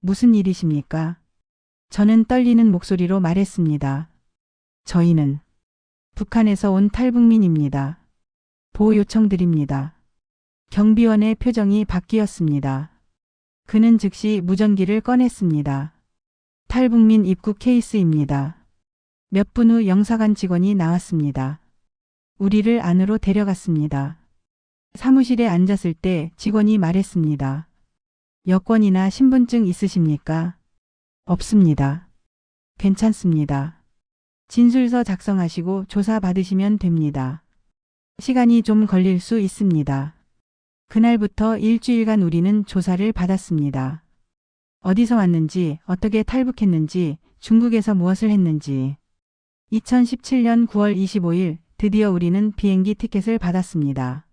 무슨 일이십니까? 저는 떨리는 목소리로 말했습니다. 저희는 북한에서 온 탈북민입니다. 보호 요청드립니다. 경비원의 표정이 바뀌었습니다. 그는 즉시 무전기를 꺼냈습니다. 탈북민 입국 케이스입니다. 몇 분 후 영사관 직원이 나왔습니다. 우리를 안으로 데려갔습니다. 사무실에 앉았을 때 직원이 말했습니다. 여권이나 신분증 있으십니까? 없습니다. 괜찮습니다. 진술서 작성하시고 조사 받으시면 됩니다. 시간이 좀 걸릴 수 있습니다. 그날부터 일주일간 우리는 조사를 받았습니다. 어디서 왔는지, 어떻게 탈북했는지, 중국에서 무엇을 했는지. 2017년 9월 25일 드디어 우리는 비행기 티켓을 받았습니다.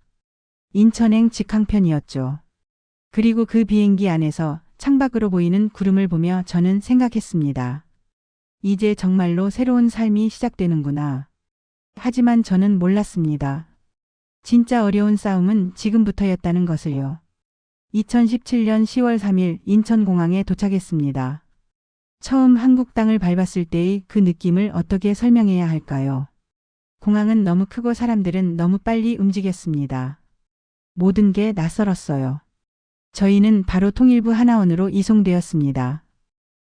인천행 직항편이었죠. 그리고 그 비행기 안에서 창밖으로 보이는 구름을 보며 저는 생각했습니다. 이제 정말로 새로운 삶이 시작되는구나. 하지만 저는 몰랐습니다. 진짜 어려운 싸움은 지금부터였다는 것을요. 2017년 10월 3일 인천공항에 도착했습니다. 처음 한국 땅을 밟았을 때의 그 느낌을 어떻게 설명해야 할까요? 공항은 너무 크고 사람들은 너무 빨리 움직였습니다. 모든 게 낯설었어요. 저희는 바로 통일부 하나원으로 이송되었습니다.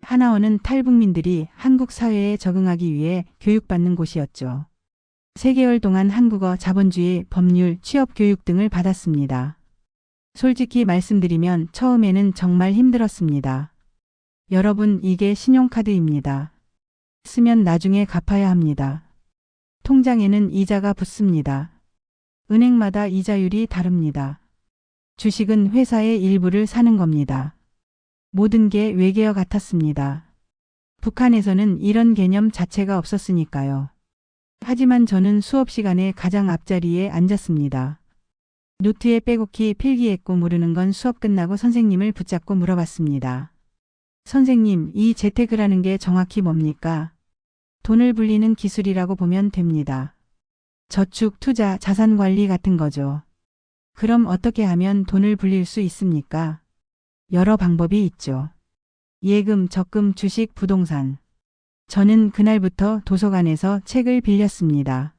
하나원은 탈북민들이 한국 사회에 적응하기 위해 교육받는 곳이었죠. 3개월 동안 한국어, 자본주의, 법률, 취업 교육 등을 받았습니다. 솔직히 말씀드리면 처음에는 정말 힘들었습니다. 여러분, 이게 신용카드입니다. 쓰면 나중에 갚아야 합니다. 통장에는 이자가 붙습니다. 은행마다 이자율이 다릅니다. 주식은 회사의 일부를 사는 겁니다. 모든 게 외계어 같았습니다. 북한에서는 이런 개념 자체가 없었으니까요. 하지만 저는 수업 시간에 가장 앞자리에 앉았습니다. 노트에 빼곡히 필기했고 모르는 건 수업 끝나고 선생님을 붙잡고 물어봤습니다. 선생님, 이 재테크라는 게 정확히 뭡니까? 돈을 불리는 기술이라고 보면 됩니다. 저축, 투자, 자산 관리 같은 거죠. 그럼 어떻게 하면 돈을 불릴 수 있습니까? 여러 방법이 있죠. 예금, 적금, 주식, 부동산. 저는 그날부터 도서관에서 책을 빌렸습니다.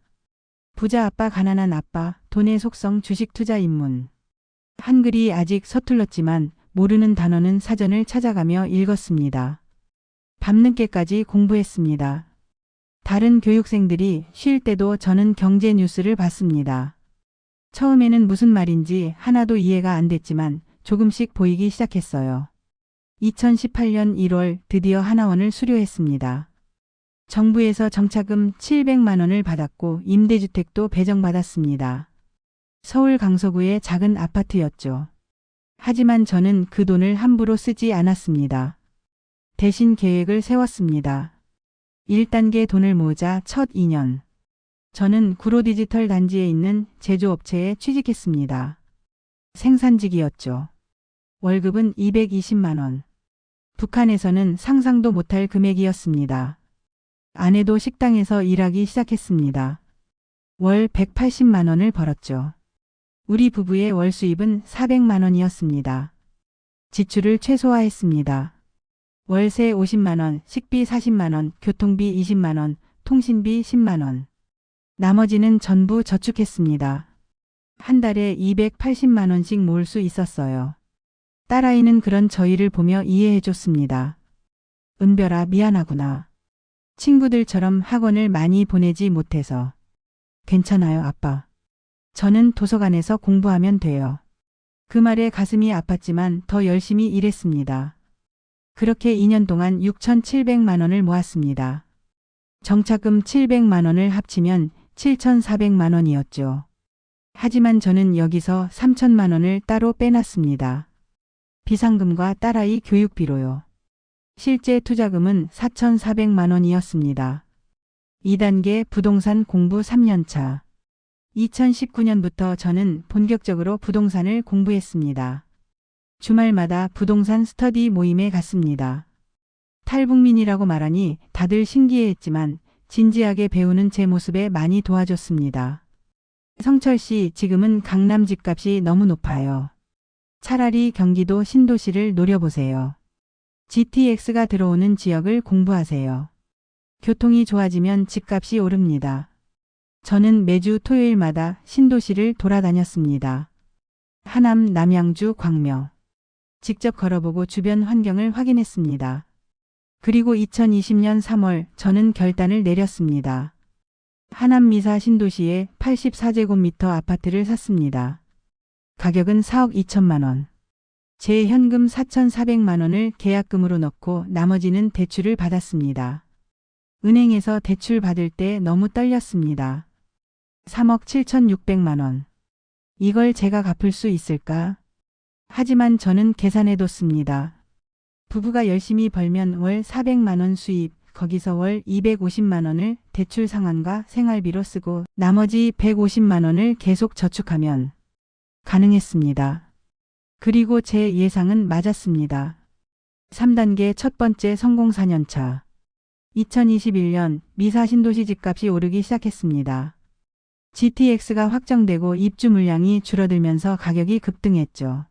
부자 아빠, 가난한 아빠, 돈의 속성, 주식 투자 입문. 한글이 아직 서툴렀지만 모르는 단어는 사전을 찾아가며 읽었습니다. 밤늦게까지 공부했습니다. 다른 교육생들이 쉴 때도 저는 경제 뉴스를 봤습니다. 처음에는 무슨 말인지 하나도 이해가 안 됐지만 조금씩 보이기 시작했어요. 2018년 1월 드디어 하나원을 수료했습니다. 정부에서 정착금 700만 원을 받았고 임대주택도 배정받았습니다. 서울 강서구의 작은 아파트였죠. 하지만 저는 그 돈을 함부로 쓰지 않았습니다. 대신 계획을 세웠습니다. 1단계 돈을 모으자 첫 2년. 저는 구로디지털 단지에 있는 제조업체에 취직했습니다. 생산직이었죠. 월급은 220만 원. 북한에서는 상상도 못할 금액이었습니다. 아내도 식당에서 일하기 시작했습니다. 월 180만 원을 벌었죠. 우리 부부의 월 수입은 400만 원이었습니다. 지출을 최소화했습니다. 월세 50만 원, 식비 40만 원, 교통비 20만 원, 통신비 10만 원. 나머지는 전부 저축했습니다. 한 달에 280만 원씩 모을 수 있었어요. 딸아이는 그런 저희를 보며 이해해줬습니다. 은별아, 미안하구나. 친구들처럼 학원을 많이 보내지 못해서. 괜찮아요, 아빠. 저는 도서관에서 공부하면 돼요. 그 말에 가슴이 아팠지만 더 열심히 일했습니다. 그렇게 2년 동안 6,700만 원을 모았습니다. 정착금 700만 원을 합치면 7,400만 원이었죠. 하지만 저는 여기서 3천만 원을 따로 빼놨습니다. 비상금과 딸아이 교육비로요. 실제 투자금은 4,400만 원이었습니다. 2단계 부동산 공부 3년차. 2019년부터 저는 본격적으로 부동산을 공부했습니다. 주말마다 부동산 스터디 모임에 갔습니다. 탈북민이라고 말하니 다들 신기해했지만 진지하게 배우는 제 모습에 많이 도와줬습니다. 성철 씨, 지금은 강남 집값이 너무 높아요. 차라리 경기도 신도시를 노려보세요. GTX가 들어오는 지역을 공부하세요. 교통이 좋아지면 집값이 오릅니다. 저는 매주 토요일마다 신도시를 돌아다녔습니다. 하남, 남양주, 광명. 직접 걸어보고 주변 환경을 확인했습니다. 그리고 2020년 3월 저는 결단을 내렸습니다. 하남 미사 신도시에 84제곱미터 아파트를 샀습니다. 가격은 4억 2천만 원. 제 현금 4,400만 원을 계약금으로 넣고 나머지는 대출을 받았습니다. 은행에서 대출 받을 때 너무 떨렸습니다. 3억 7,600만 원. 이걸 제가 갚을 수 있을까? 하지만 저는 계산해뒀습니다. 부부가 열심히 벌면 월 400만 원 수입, 거기서 월 250만 원을 대출 상환과 생활비로 쓰고 나머지 150만 원을 계속 저축하면 가능했습니다. 그리고 제 예상은 맞았습니다. 3단계 첫 번째 성공 4년차. 2021년 미사 신도시 집값이 오르기 시작했습니다. GTX가 확정되고 입주 물량이 줄어들면서 가격이 급등했죠.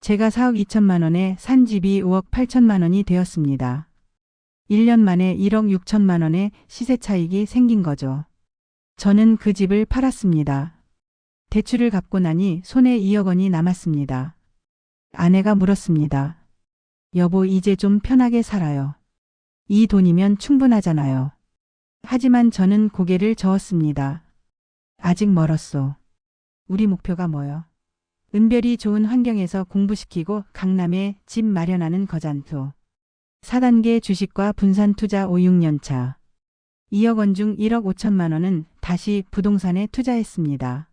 제가 4억 2천만 원에 산 집이 5억 8천만 원이 되었습니다. 1년 만에 1억 6천만 원의 시세 차익이 생긴 거죠. 저는 그 집을 팔았습니다. 대출을 갚고 나니 손에 2억 원이 남았습니다. 아내가 물었습니다. 여보, 이제 좀 편하게 살아요. 이 돈이면 충분하잖아요. 하지만 저는 고개를 저었습니다. 아직 멀었소. 우리 목표가 뭐요? 은별이 좋은 환경에서 공부시키고 강남에 집 마련하는 거잔토. 4단계 주식과 분산 투자 5, 6년 차. 2억 원 중 1억 5천만 원은 다시 부동산에 투자했습니다.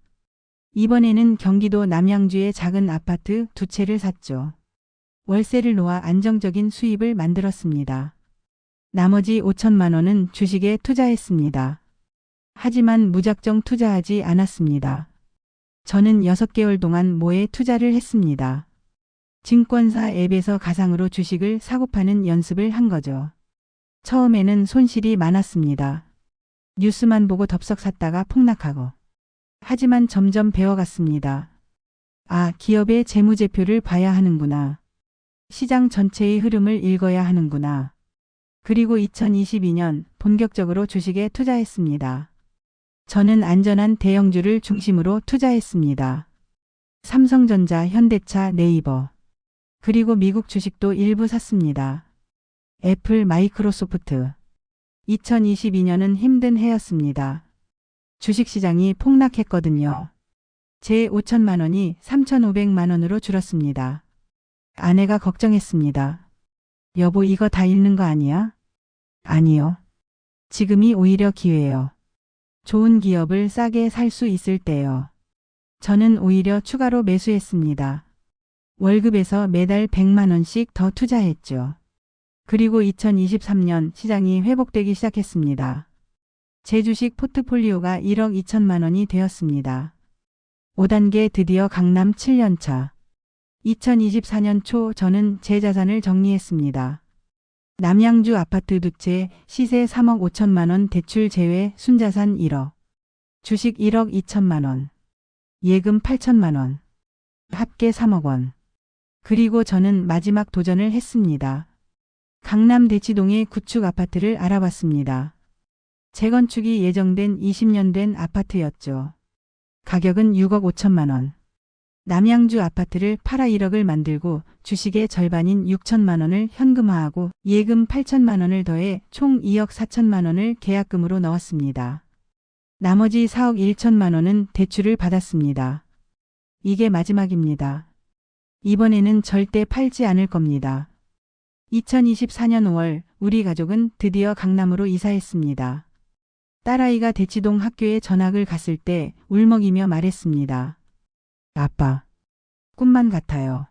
이번에는 경기도 남양주의 작은 아파트 2채를 샀죠. 월세를 놓아 안정적인 수입을 만들었습니다. 나머지 5천만 원은 주식에 투자했습니다. 하지만 무작정 투자하지 않았습니다. 저는 6개월 동안 모에 투자를 했습니다. 증권사 앱에서 가상으로 주식을 사고 파는 연습을 한 거죠. 처음에는 손실이 많았습니다. 뉴스만 보고 덥석 샀다가 폭락하고. 하지만 점점 배워갔습니다. 아, 기업의 재무제표를 봐야 하는구나. 시장 전체의 흐름을 읽어야 하는구나. 그리고 2022년 본격적으로 주식에 투자했습니다. 저는 안전한 대형주를 중심으로 투자했습니다. 삼성전자, 현대차, 네이버. 그리고 미국 주식도 일부 샀습니다. 애플, 마이크로소프트. 2022년은 힘든 해였습니다. 주식시장이 폭락했거든요. 제 5천만 원이 3,500만 원으로 줄었습니다. 아내가 걱정했습니다. 여보, 이거 다 잃는 거 아니야? 아니요. 지금이 오히려 기회예요. 좋은 기업을 싸게 살 수 있을 때요. 저는 오히려 추가로 매수했습니다. 월급에서 매달 100만 원씩 더 투자했죠. 그리고 2023년 시장이 회복되기 시작했습니다. 제 주식 포트폴리오가 1억 2천만 원이 되었습니다. 5단계 드디어 강남 7년차. 2024년 초 저는 제 자산을 정리했습니다. 남양주 아파트 2채 시세 3억 5천만 원 대출 제외 순자산 1억. 주식 1억 2천만 원. 예금 8천만 원. 합계 3억 원. 그리고 저는 마지막 도전을 했습니다. 강남 대치동의 구축 아파트를 알아봤습니다. 재건축이 예정된 20년 된 아파트였죠. 가격은 6억 5천만 원. 남양주 아파트를 팔아 1억을 만들고 주식의 절반인 6천만 원을 현금화하고 예금 8천만 원을 더해 총 2억 4천만 원을 계약금으로 넣었습니다. 나머지 4억 1천만 원은 대출을 받았습니다. 이게 마지막입니다. 이번에는 절대 팔지 않을 겁니다. 2024년 5월 우리 가족은 드디어 강남으로 이사했습니다. 딸아이가 대치동 학교에 전학을 갔을 때 울먹이며 말했습니다. 아빠, 꿈만 같아요.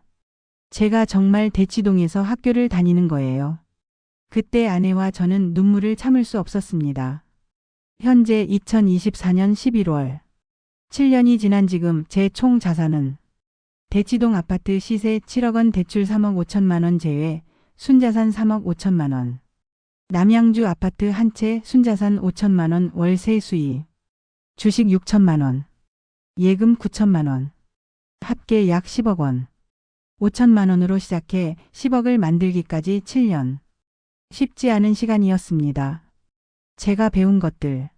제가 정말 대치동에서 학교를 다니는 거예요. 그때 아내와 저는 눈물을 참을 수 없었습니다. 현재 2024년 11월. 7년이 지난 지금 제 총 자산은 대치동 아파트 시세 7억 원 대출 3억 5천만 원 제외 순자산 3억 5천만 원. 남양주 아파트 한 채 순자산 5천만 원 월세 수익. 주식 6천만 원. 예금 9천만 원. 합계 약 10억 원. 5천만 원으로 시작해 10억을 만들기까지 7년. 쉽지 않은 시간이었습니다. 제가 배운 것들.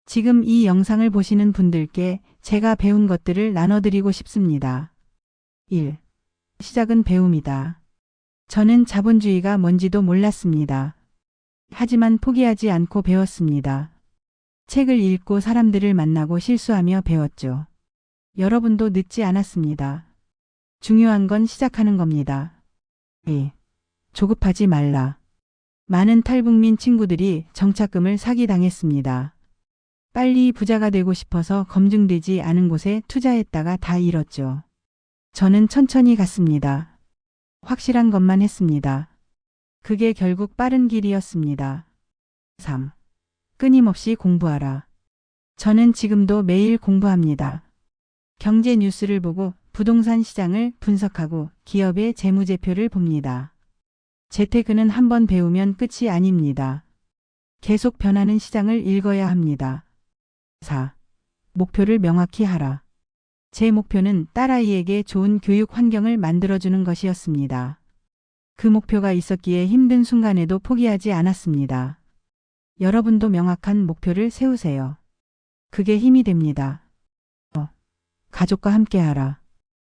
지금 이 영상을 보시는 분들께 제가 배운 것들을 나눠드리고 싶습니다. 1. 시작은 배움이다. 저는 자본주의가 뭔지도 몰랐습니다. 하지만 포기하지 않고 배웠습니다. 책을 읽고 사람들을 만나고 실수하며 배웠죠. 여러분도 늦지 않았습니다. 중요한 건 시작하는 겁니다. 2. 조급하지 말라. 많은 탈북민 친구들이 정착금을 사기당했습니다. 빨리 부자가 되고 싶어서 검증되지 않은 곳에 투자했다가 다 잃었죠. 저는 천천히 갔습니다. 확실한 것만 했습니다. 그게 결국 빠른 길이었습니다. 3. 끊임없이 공부하라. 저는 지금도 매일 공부합니다. 경제 뉴스를 보고 부동산 시장을 분석하고 기업의 재무제표를 봅니다. 재테크는 한번 배우면 끝이 아닙니다. 계속 변하는 시장을 읽어야 합니다. 4. 목표를 명확히 하라. 제 목표는 딸아이에게 좋은 교육 환경을 만들어주는 것이었습니다. 그 목표가 있었기에 힘든 순간에도 포기하지 않았습니다. 여러분도 명확한 목표를 세우세요. 그게 힘이 됩니다. 가족과 함께하라.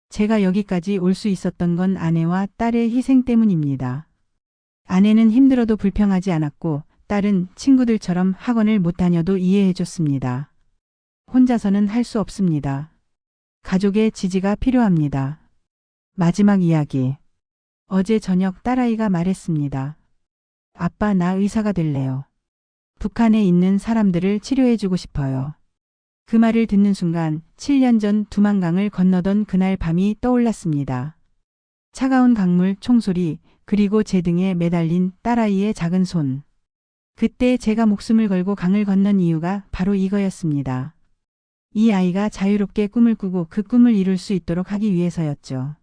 제가 여기까지 올 수 있었던 건 아내와 딸의 희생 때문입니다. 아내는 힘들어도 불평하지 않았고 딸은 친구들처럼 학원을 못 다녀도 이해해 줬습니다. 혼자서는 할 수 없습니다. 가족의 지지가 필요합니다. 마지막 이야기. 어제 저녁 딸아이가 말했습니다. 아빠, 나 의사가 될래요. 북한에 있는 사람들을 치료해주고 싶어요. 그 말을 듣는 순간 7년 전 두만강을 건너던 그날 밤이 떠올랐습니다. 차가운 강물 총소리, 그리고 제 등에 매달린 딸아이의 작은 손. 그때 제가 목숨을 걸고 강을 건넌 이유가 바로 이거였습니다. 이 아이가 자유롭게 꿈을 꾸고 그 꿈을 이룰 수 있도록 하기 위해서였죠.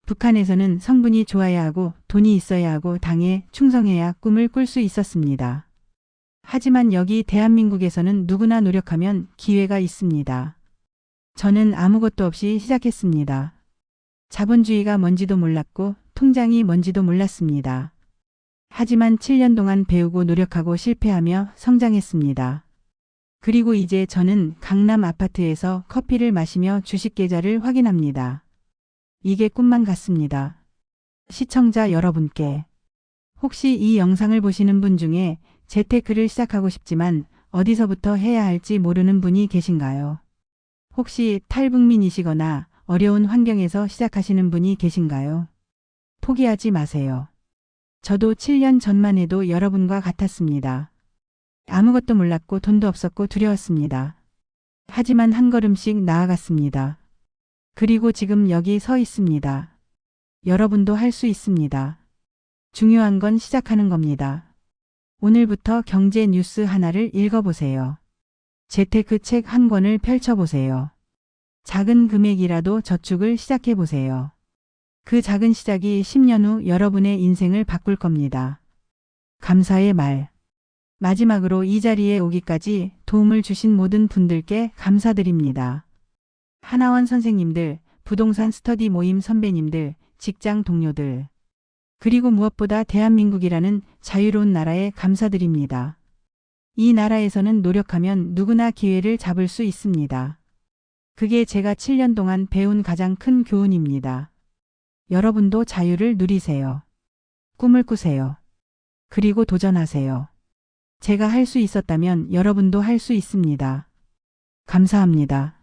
북한에서는 성분이 좋아야 하고 돈이 있어야 하고 당에 충성해야 꿈을 꿀 수 있었습니다. 하지만 여기 대한민국에서는 누구나 노력하면 기회가 있습니다. 저는 아무것도 없이 시작했습니다. 자본주의가 뭔지도 몰랐고 통장이 뭔지도 몰랐습니다. 하지만 7년 동안 배우고 노력하고 실패하며 성장했습니다. 그리고 이제 저는 강남 아파트에서 커피를 마시며 주식 계좌를 확인합니다. 이게 꿈만 같습니다. 시청자 여러분께 혹시 이 영상을 보시는 분 중에 재테크를 시작하고 싶지만 어디서부터 해야 할지 모르는 분이 계신가요? 혹시 탈북민이시거나 어려운 환경에서 시작하시는 분이 계신가요? 포기하지 마세요. 저도 7년 전만 해도 여러분과 같았습니다. 아무것도 몰랐고 돈도 없었고 두려웠습니다. 하지만 한 걸음씩 나아갔습니다. 그리고 지금 여기 서 있습니다. 여러분도 할 수 있습니다. 중요한 건 시작하는 겁니다. 오늘부터 경제 뉴스 하나를 읽어보세요. 재테크 책 한 권을 펼쳐보세요. 작은 금액이라도 저축을 시작해보세요. 그 작은 시작이 10년 후 여러분의 인생을 바꿀 겁니다. 감사의 말. 마지막으로 이 자리에 오기까지 도움을 주신 모든 분들께 감사드립니다. 하나원 선생님들, 부동산 스터디 모임 선배님들, 직장 동료들, 그리고 무엇보다 대한민국이라는 자유로운 나라에 감사드립니다. 이 나라에서는 노력하면 누구나 기회를 잡을 수 있습니다. 그게 제가 7년 동안 배운 가장 큰 교훈입니다. 여러분도 자유를 누리세요. 꿈을 꾸세요. 그리고 도전하세요. 제가 할 수 있었다면 여러분도 할 수 있습니다. 감사합니다.